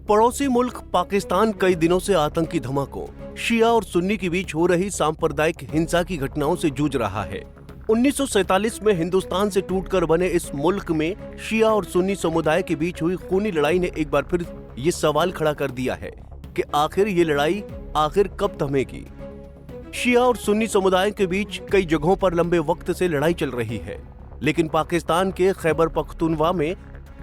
पड़ोसी मुल्क पाकिस्तान कई दिनों से आतंकी धमाकों, शिया और सुन्नी के बीच हो रही सांप्रदायिक हिंसा की घटनाओं से जूझ रहा है। 1947 में हिंदुस्तान से टूटकर बने इस मुल्क में शिया और सुन्नी समुदाय के बीच हुई खूनी लड़ाई ने एक बार फिर ये सवाल खड़ा कर दिया है कि आखिर ये लड़ाई कब थमेगी। शिया और सुन्नी समुदाय के बीच कई जगहों पर लंबे वक्त से लड़ाई चल रही है, लेकिन पाकिस्तान के खैबर पख्तूनख्वा में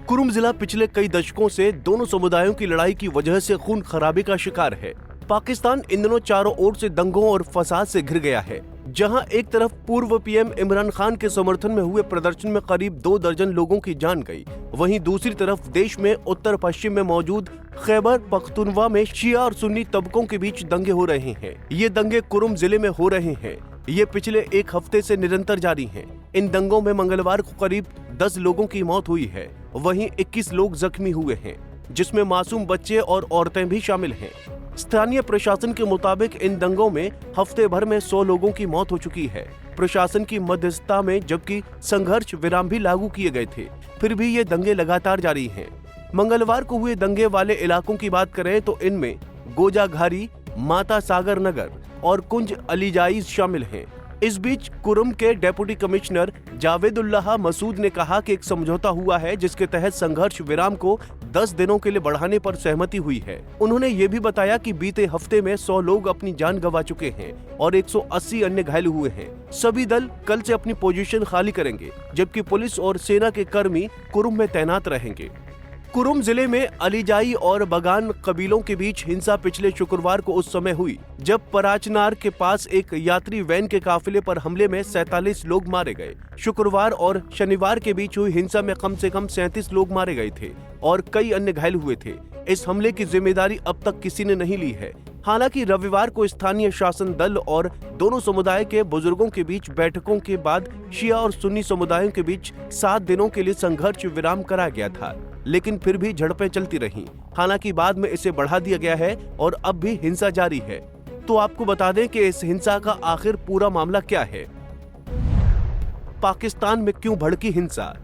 कुरुम जिला पिछले कई दशकों से दोनों समुदायों की लड़ाई की वजह से खून खराबे का शिकार है। पाकिस्तान इन दिनों चारों ओर से दंगों और फसाद से घिर गया है, जहां एक तरफ पूर्व पीएम इमरान खान के समर्थन में हुए प्रदर्शन में करीब 2 दर्जन लोगों की जान गई, वहीं दूसरी तरफ देश में उत्तर पश्चिम में मौजूद खैबर पख्तूनख्वा में शिया और सुन्नी तबकों के बीच दंगे हो रहे हैं। ये दंगे कुरुम जिले में हो रहे हैं। ये पिछले एक हफ्ते से निरंतर जारी हैं। इन दंगों में मंगलवार को करीब 10 लोगों की मौत हुई है, वहीं 21 लोग जख्मी हुए हैं, जिसमें मासूम बच्चे और औरतें भी शामिल हैं। स्थानीय प्रशासन के मुताबिक इन दंगों में हफ्ते भर में 100 लोगों की मौत हो चुकी है। प्रशासन की मध्यस्थता में जबकि संघर्ष विराम भी लागू किए गए थे, फिर भी ये दंगे लगातार जारी हैं। मंगलवार को हुए दंगे वाले इलाकों की बात करें तो इनमें गोजाघारी, माता सागर नगर और कुंज अलीजाइज शामिल हैं। इस बीच कुरुम के डेप्यूटी कमिश्नर जावेदुल्लाह मसूद ने कहा कि एक समझौता हुआ है जिसके तहत संघर्ष विराम को 10 दिनों के लिए बढ़ाने पर सहमति हुई है। उन्होंने ये भी बताया कि बीते हफ्ते में 100 लोग अपनी जान गंवा चुके हैं और 180 अन्य घायल हुए हैं। सभी दल कल से अपनी पोजीशन खाली करेंगे, जबकि पुलिस और सेना के कर्मी कुरुम में तैनात रहेंगे। कुरुम जिले में अलीजाई और बगान कबीलों के बीच हिंसा पिछले शुक्रवार को उस समय हुई जब पराचनार के पास एक यात्री वैन के काफिले पर हमले में 47 लोग मारे गए। शुक्रवार और शनिवार के बीच हुई हिंसा में कम से कम 37 लोग मारे गए थे और कई अन्य घायल हुए थे। इस हमले की जिम्मेदारी अब तक किसी ने नहीं ली है। हालांकि रविवार को स्थानीय शासन दल और दोनों समुदाय के बुजुर्गों के बीच बैठकों के बाद शिया और सुन्नी समुदायों के बीच 7 दिनों के लिए संघर्ष विराम करा गया था, लेकिन फिर भी झड़पें चलती रहीं। हालांकि बाद में इसे बढ़ा दिया गया है और अब भी हिंसा जारी है। तो आपको बता दें कि इस हिंसा का आखिर पूरा मामला क्या है। पाकिस्तान में क्यों भड़की हिंसा?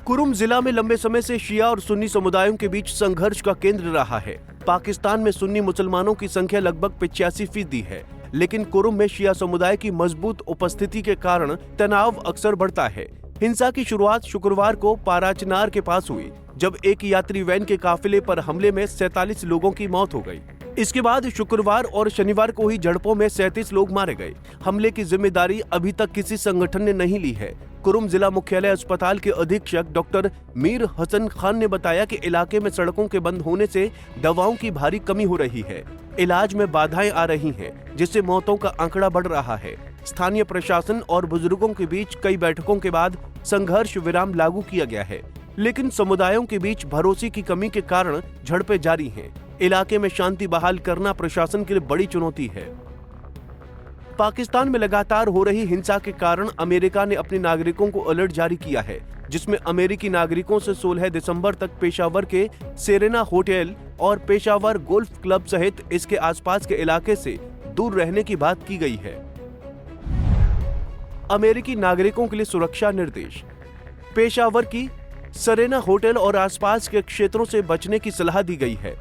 कुरुम जिला में लंबे समय से शिया और सुन्नी समुदायों के बीच संघर्ष का केंद्र रहा है। पाकिस्तान में सुन्नी मुसलमानों की संख्या लगभग 85% है, लेकिन कुरुम में शिया समुदाय की मजबूत उपस्थिति के कारण तनाव अक्सर बढ़ता है। हिंसा की शुरुआत शुक्रवार को पाराचनार के पास हुई, जब एक यात्री वैन के काफिले पर हमले में 47 लोगों की मौत हो गई। इसके बाद शुक्रवार और शनिवार को हुई झड़पों में 37 लोग मारे गए। हमले की जिम्मेदारी अभी तक किसी संगठन ने नहीं ली है। कुरुम जिला मुख्यालय अस्पताल के अधीक्षक डॉक्टर मीर हसन खान ने बताया कि इलाके में सड़कों के बंद होने से दवाओं की भारी कमी हो रही है, इलाज में बाधाएं आ रही हैं, जिससे मौतों का आंकड़ा बढ़ रहा है। स्थानीय प्रशासन और बुजुर्गों के बीच कई बैठकों के बाद संघर्ष विराम लागू किया गया है, लेकिन समुदायों के बीच भरोसे की कमी के कारण झड़पें जारी हैं। इलाके में शांति बहाल करना प्रशासन के लिए बड़ी चुनौती है। पाकिस्तान में लगातार हो रही हिंसा के कारण अमेरिका ने अपने नागरिकों को अलर्ट जारी किया है, जिसमें अमेरिकी नागरिकों से 16 दिसंबर तक पेशावर के सेरेना होटल और पेशावर गोल्फ क्लब सहित इसके आसपास के इलाके से दूर रहने की बात की गई है। अमेरिकी नागरिकों के लिए सुरक्षा निर्देश। पेशावर की सेरेना होटल और आसपास के क्षेत्रों से बचने की सलाह दी गई है।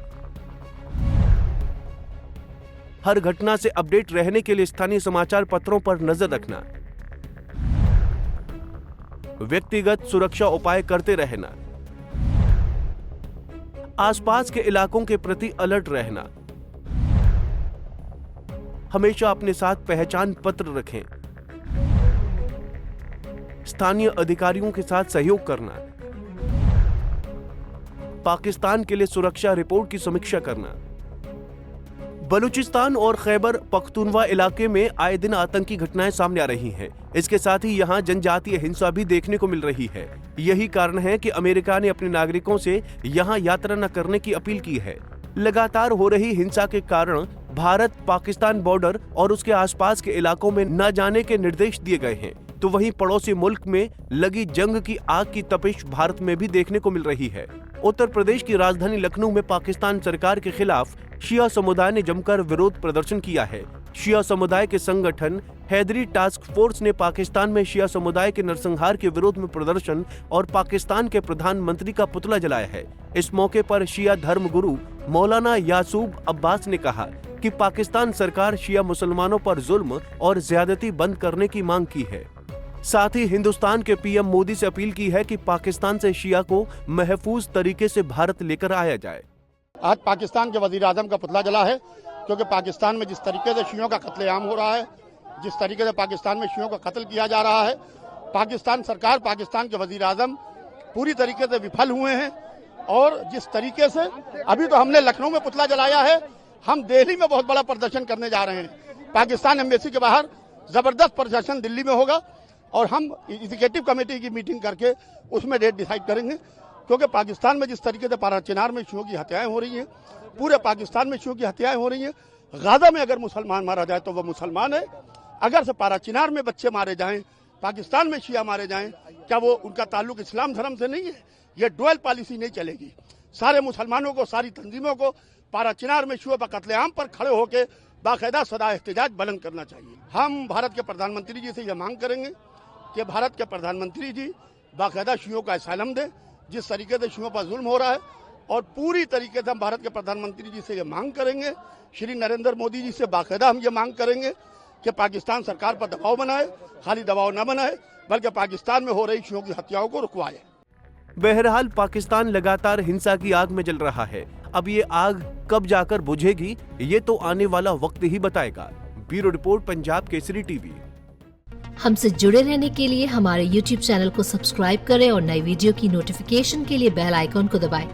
हर घटना से अपडेट रहने के लिए स्थानीय समाचार पत्रों पर नजर रखना, व्यक्तिगत सुरक्षा उपाय करते रहना, आसपास के इलाकों के प्रति अलर्ट रहना, हमेशा अपने साथ पहचान पत्र रखें, स्थानीय अधिकारियों के साथ सहयोग करना, पाकिस्तान के लिए सुरक्षा रिपोर्ट की समीक्षा करना। बलूचिस्तान और खैबर पख्तूनख्वा इलाके में आए दिन आतंकी घटनाएं सामने आ रही हैं। इसके साथ ही यहां जनजातीय हिंसा भी देखने को मिल रही है। यही कारण है कि अमेरिका ने अपने नागरिकों से यहां यात्रा न करने की अपील की है। लगातार हो रही हिंसा के कारण भारत पाकिस्तान बॉर्डर और उसके आसपास के इलाकों में न जाने के निर्देश दिए गए हैं, तो वहीं पड़ोसी मुल्क में लगी जंग की आग की तपिश भारत में भी देखने को मिल रही है। उत्तर प्रदेश की राजधानी लखनऊ में पाकिस्तान सरकार के खिलाफ शिया समुदाय ने जमकर विरोध प्रदर्शन किया है। शिया समुदाय के संगठन हैदरी टास्क फोर्स ने पाकिस्तान में शिया समुदाय के नरसंहार के विरोध में प्रदर्शन और पाकिस्तान के प्रधानमंत्री का पुतला जलाया है। इस मौके पर शिया धर्मगुरु मौलाना यासूब अब्बास ने कहा कि पाकिस्तान सरकार शिया मुसलमानों पर जुल्म और ज्यादती बंद करने की मांग की है। साथ ही हिंदुस्तान के पीएम मोदी से अपील की है कि पाकिस्तान से शिया को महफूज तरीके से भारत लेकर आया जाए। आज पाकिस्तान के वजीर आजम का पुतला जला है, क्योंकि पाकिस्तान में जिस तरीके से शियों का कत्लेआम हो रहा है, जिस तरीके से पाकिस्तान में शियों का कत्ल किया जा रहा है, पाकिस्तान सरकार, पाकिस्तान के वजीर आजम पूरी तरीके से विफल हुए हैं। और जिस तरीके से अभी तो हमने लखनऊ में पुतला जलाया है, हम दिल्ली में बहुत बड़ा प्रदर्शन करने जा रहे हैं। पाकिस्तान एम्बेसी के बाहर जबरदस्त प्रदर्शन दिल्ली में होगा और हम एग्जीक्यूटिव कमेटी की मीटिंग करके उसमें डेट डिसाइड करेंगे, क्योंकि पाकिस्तान में जिस तरीके से पाराचीनार में शियों की हत्याएं हो रही हैं, पूरे पाकिस्तान में शियों की हत्याएं हो रही हैं। गाजा में अगर मुसलमान मारा जाए तो वह मुसलमान है, अगर से पाराचीनार में बच्चे मारे जाएं, पाकिस्तान में शिया मारे जाएं, क्या वो उनका ताल्लुक इस्लाम धर्म से नहीं है? ये डुअल पॉलिसी नहीं चलेगी। सारे मुसलमानों को, सारी तंजीमों को पाराचीनार में शियों पर कत्लेआम पर खड़े होकर बाकायदा सदा एहतजाज बुलंद करना चाहिए। हम भारत के प्रधानमंत्री जी से यह मांग करेंगे कि भारत के प्रधानमंत्री जी बाकायदा शियों का असाइलम दें, जिस तरीके से शियों पर जुल्म हो रहा है। और पूरी तरीके से हम भारत के प्रधानमंत्री जी से ये मांग करेंगे, श्री नरेंद्र मोदी जी से बाकायदा हम ये मांग करेंगे कि पाकिस्तान सरकार पर दबाव बनाए, खाली दबाव न बनाए बल्कि पाकिस्तान में हो रही शियों की हत्याओं को रुकवाए। बहरहाल पाकिस्तान लगातार हिंसा की आग में जल रहा है। अब ये आग कब जाकर बुझेगी, ये तो आने वाला वक्त ही बताएगा। Bureau report, Punjab Kesari TV. हमसे जुड़े रहने के लिए हमारे YouTube चैनल को सब्सक्राइब करें और नई वीडियो की नोटिफिकेशन के लिए बेल आइकॉन को दबाएं।